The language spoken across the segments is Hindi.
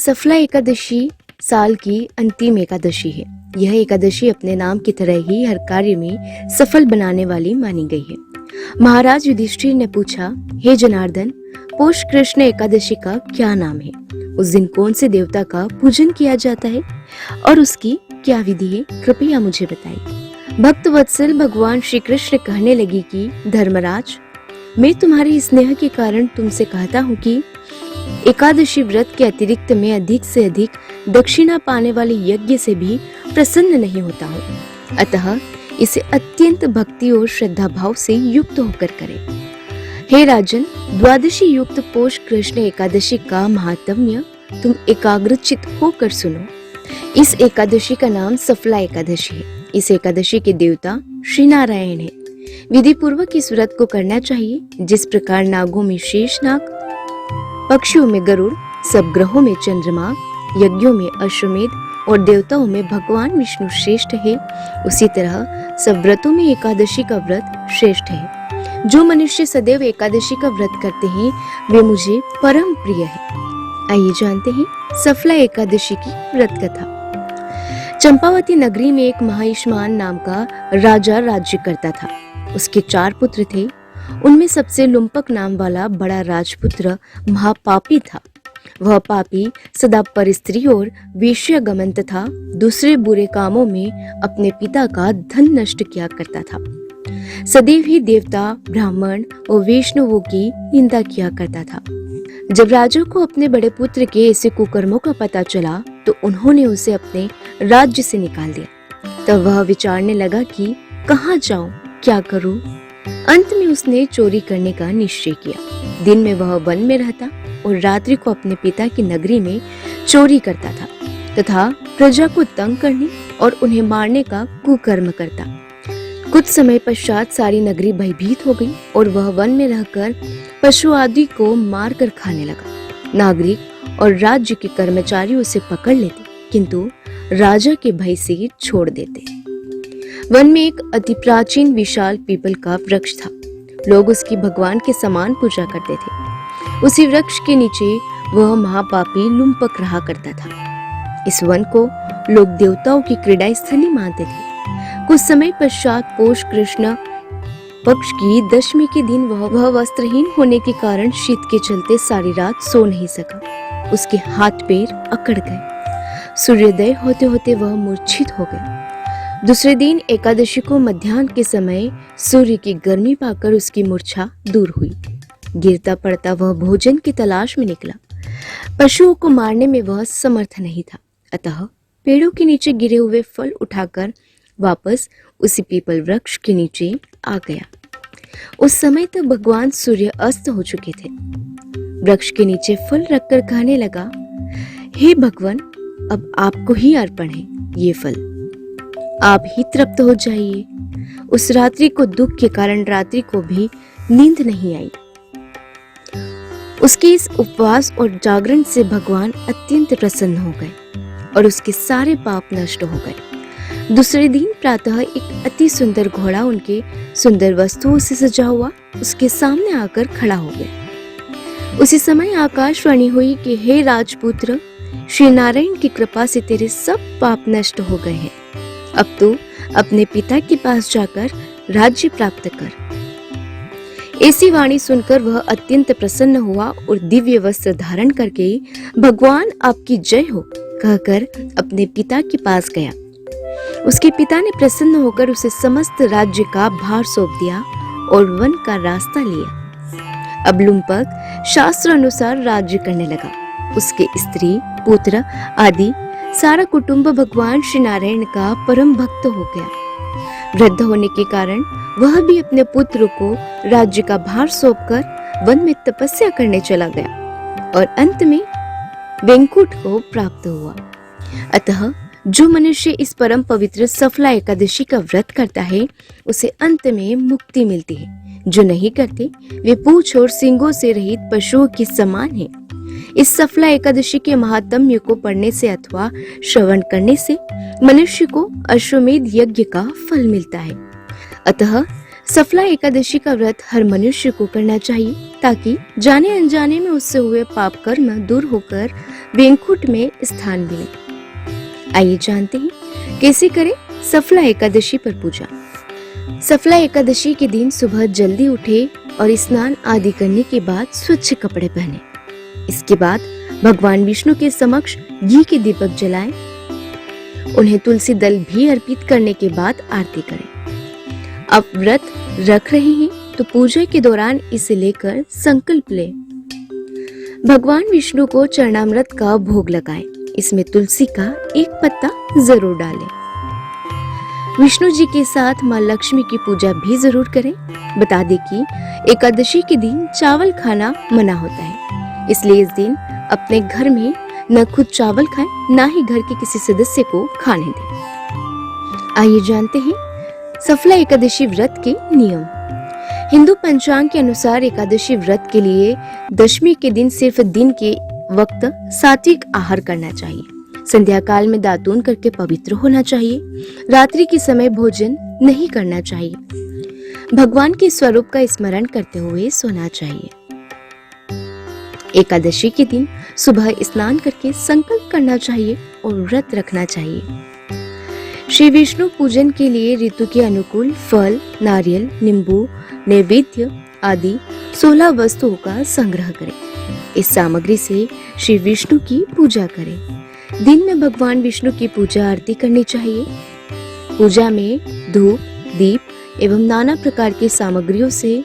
सफला एकादशी साल की अंतिम एकादशी है। यह एकादशी अपने नाम की तरह ही हर कार्य में सफल बनाने वाली मानी गई है। महाराज युधिष्ठिर ने पूछा, हे जनार्दन, पौष कृष्ण एकादशी का क्या नाम है? उस दिन कौन से देवता का पूजन किया जाता है और उसकी क्या विधि है? कृपया मुझे बताइए। भक्त वत्सल भगवान श्री कृष्ण कहने लगी कि धर्मराज, मैं तुम्हारे स्नेह के कारण तुमसे कहता हूँ कि एकादशी व्रत के अतिरिक्त मैं अधिक से अधिक दक्षिणा पाने वाले यज्ञ से भी प्रसन्न नहीं होता हूँ। अतः इसे अत्यंत भक्ति और श्रद्धा भाव से युक्त होकर करें। हे राजन, द्वादशी युक्त पौष कृष्ण एकादशी का महात्म्य तुम एकाग्रचित होकर सुनो। इस एकादशी का नाम सफला एकादशी है। इस एकादशी के देवता श्री नारायण है। विधि पूर्वक इस व्रत को करना चाहिए। जिस प्रकार नागों में शेषनाग, पक्षियों में गरुड़, सब ग्रहों में चंद्रमा, यज्ञों में अश्वमेध और देवताओं में भगवान विष्णु श्रेष्ठ है, उसी तरह सब व्रतों में एकादशी का व्रत श्रेष्ठ है। जो मनुष्य सदैव एकादशी का व्रत करते हैं वे मुझे परम प्रिय है। आइए जानते हैं सफला एकादशी की व्रत कथा। चंपावती नगरी में एक महायुष्मान नाम का राजा राज्य करता था। उसके 4 पुत्र थे। उनमें सबसे लुम्पक नाम वाला बड़ा राजपुत्र महापापी था। वह पापी सदा परस्त्री और वेश्यागमन तथा दूसरे बुरे कामों में अपने पिता का धन नष्ट किया करता था। सदैव ही देवता, ब्राह्मण और वैष्णवों की निंदा किया करता था। जब राजा को अपने बड़े पुत्र के ऐसे कुकर्मों का पता चला तो उन्होंने उसे अपने राज्य से निकाल दिया। तब वह विचारने लगा कि कहाँ जाऊं, क्या करूं। अंत में उसने चोरी करने का निश्चय किया। दिन में वह वन में रहता और रात्रि को अपने पिता की नगरी में चोरी करता था तथा प्रजा को तंग करने और उन्हें मारने का कुकर्म करता। कुछ समय पश्चात सारी नगरी भयभीत हो गई और वह वन में रहकर पशु आदि को मारकर खाने लगा। नागरिक और राज्य के कर्मचारी उसे पकड़ लेते किंतु राजा के भय से छोड़ देते। वन में एक अति प्राचीन विशाल पीपल का वृक्ष था। लोग उसकी भगवान के समान पूजा करते थे। उसी वृक्ष के नीचे वह महापापी लुम्पक रहा करता था। इस वन को लोग देवताओं की क्रीड़ा स्थली मानते थे। कुछ समय पश्चात पौष कृष्ण पक्ष की दशमी के दिन वह वस्त्रहीन होने के कारण शीत के चलते सारी रात सो नहीं सका। उसके हाथ पैर अकड़ गए। सूर्योदय होते होते वह मूर्छित हो गया। दूसरे दिन एकादशी को मध्याह्न के समय सूर्य की गर्मी पाकर उसकी मूर्छा दूर हुई। गिरता पड़ता वह भोजन की तलाश में निकला। पशुओं को मारने में वह समर्थ नहीं था, अतः पेड़ों के नीचे गिरे हुए फल उठाकर वापस उसी पीपल वृक्ष के नीचे आ गया। उस समय तक भगवान सूर्य अस्त हो चुके थे। वृक्ष के नीचे फल रखकर कहने लगा, हे भगवान, अब आपको ही अर्पण है ये फल, आप ही तृप्त हो जाइए। उस रात्रि को दुख के कारण रात्रि को भी नींद नहीं आई। उसके इस उपवास और जागरण से भगवान अत्यंत प्रसन्न हो गए और उसके सारे पाप नष्ट हो गए। दूसरे दिन प्रातः एक अति सुंदर घोड़ा उनके सुंदर वस्तुओं से सजा हुआ उसके सामने आकर खड़ा हो गया। उसी समय आकाशवाणी हुई कि हे राजपुत्र, श्री नारायण की कृपा से तेरे सब पाप नष्ट हो गए हैं। अब तू अपने पिता के पास जाकर राज्य प्राप्त कर। ऐसी वाणी सुनकर वह अत्यंत प्रसन्न हुआ और दिव्य वस्त्र धारण करके भगवान आपकी जय हो कहकर अपने पिता के पास गया। उसके पिता ने प्रसन्न होकर उसे समस्त राज्य का भार सौंप दिया और वन का रास्ता लिया। अब लुम्पक शास्त्र अनुसार राज्य करने लगा। उसके स्त्री, पुत्र आदि सारा कुटुंब भगवान श्री नारायण का परम भक्त हो गया। वृद्ध होने के कारण वह भी अपने पुत्र को राज्य का भार सौंपकर वन में तपस्या करने चला गया और अंत में वेंकुट को प्राप्त हुआ। अतः जो मनुष्य इस परम पवित्र सफला एकादशी का व्रत करता है उसे अंत में मुक्ति मिलती है। जो नहीं करते वे पूंछ और सींगों से रहित पशुओं के समान है। इस सफला एकादशी के महात्म्य को पढ़ने से अथवा श्रवण करने से मनुष्य को अश्वमेध यज्ञ का फल मिलता है। अतः सफला एकादशी का व्रत हर मनुष्य को करना चाहिए ताकि जाने अनजाने में उससे हुए पाप कर्म दूर होकर वैकुंठ में स्थान मिले। आइए जानते हैं कैसे करें सफला एकादशी पर पूजा। सफला एकादशी के दिन सुबह जल्दी उठे और स्नान आदि करने के बाद स्वच्छ कपड़े पहने। इसके बाद भगवान विष्णु के समक्ष घी के दीपक जलाएं। उन्हें तुलसी दल भी अर्पित करने के बाद आरती करें। अब व्रत रख रहे हैं तो पूजा के दौरान इसे लेकर संकल्प लें। भगवान विष्णु को चरणामृत का भोग लगाएं। इसमें तुलसी का एक पत्ता जरूर डालें। विष्णु जी के साथ मां लक्ष्मी की पूजा भी जरूर करें। बता दें कि एकादशी के दिन चावल खाना मना होता है, इसलिए इस दिन अपने घर में न खुद चावल खाएं, न ही घर के किसी सदस्य को खाने दें। आइए जानते हैं सफला एकादशी व्रत के नियम। हिंदू पंचांग के अनुसार एकादशी व्रत के लिए दशमी के दिन सिर्फ दिन के वक्त सात्विक आहार करना चाहिए। संध्या काल में दातून करके पवित्र होना चाहिए। रात्रि के समय भोजन नहीं करना चाहिए। भगवान के स्वरूप का स्मरण करते हुए सोना चाहिए। एकादशी के दिन सुबह स्नान करके संकल्प करना चाहिए और व्रत रखना चाहिए। श्री विष्णु पूजन के लिए ऋतु के अनुकूल फल, नारियल, नींबू, नैवेद्य आदि 16 वस्तुओं का संग्रह करें। इस सामग्री से श्री विष्णु की पूजा करें। दिन में भगवान विष्णु की पूजा आरती करनी चाहिए। पूजा में धूप, दीप एवं नाना प्रकार की सामग्रियों से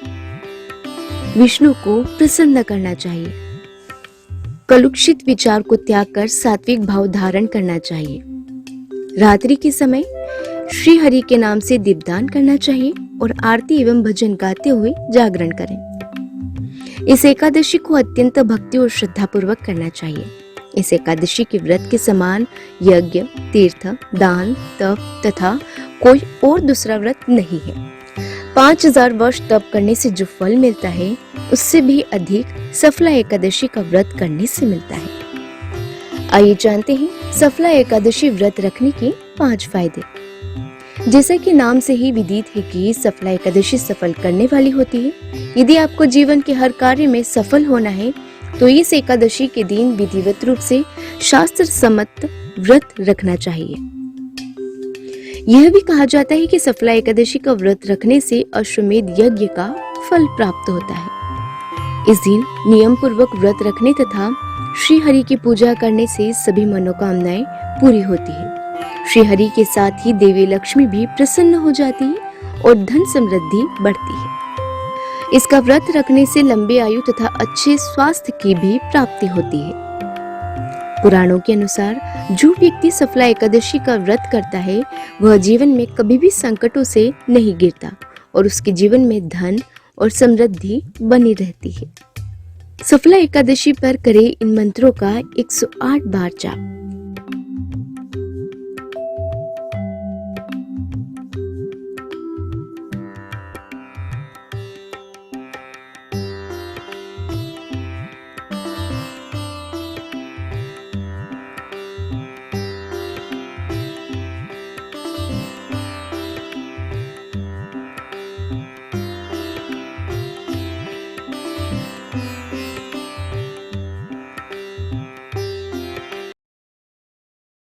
विष्णु को प्रसन्न करना चाहिए। कलुषित विचार को त्याग कर सात्विक भाव धारण करना चाहिए। रात्रि के समय श्री हरि के नाम से दीपदान करना चाहिए और आरती एवं भजन गाते हुए जागरण करें। इस एकादशी को अत्यंत भक्ति और श्रद्धा पूर्वक करना चाहिए। इस एकादशी के व्रत के समान यज्ञ, तीर्थ, दान, तप तथा कोई और दूसरा व्रत नहीं है। 5000 वर्ष तप करने से जो फल मिलता है उससे भी अधिक सफला एकादशी का व्रत करने से मिलता है। आइए जानते हैं सफला एकादशी व्रत रखने के 5 फायदे। जैसा कि नाम से ही विदित है कि सफला एकादशी सफल करने वाली होती है। यदि आपको जीवन के हर कार्य में सफल होना है तो इस एकादशी के दिन विधिवत रूप से शास्त्र सम्मत व्रत रखना चाहिए। यह भी कहा जाता है कि सफला एकादशी का व्रत रखने से अश्वमेध यज्ञ का फल प्राप्त होता है। इस दिन नियम पूर्वक व्रत रखने तथा श्री हरि की पूजा करने से सभी मनोकामनाएं पूरी होती है। श्री हरि के साथ ही देवी लक्ष्मी भी प्रसन्न हो जाती है और धन समृद्धि बढ़ती है। इसका व्रत रखने से लंबी आयु तथा अच्छे स्वास्थ्य की भी प्राप्ति होती है। पुराणों के अनुसार जो व्यक्ति सफला एकादशी का व्रत करता है वह जीवन में कभी भी संकटों से नहीं गिरता और उसके जीवन में धन और समृद्धि बनी रहती है। सफला एकादशी पर करें इन मंत्रों का 108 बार जाप।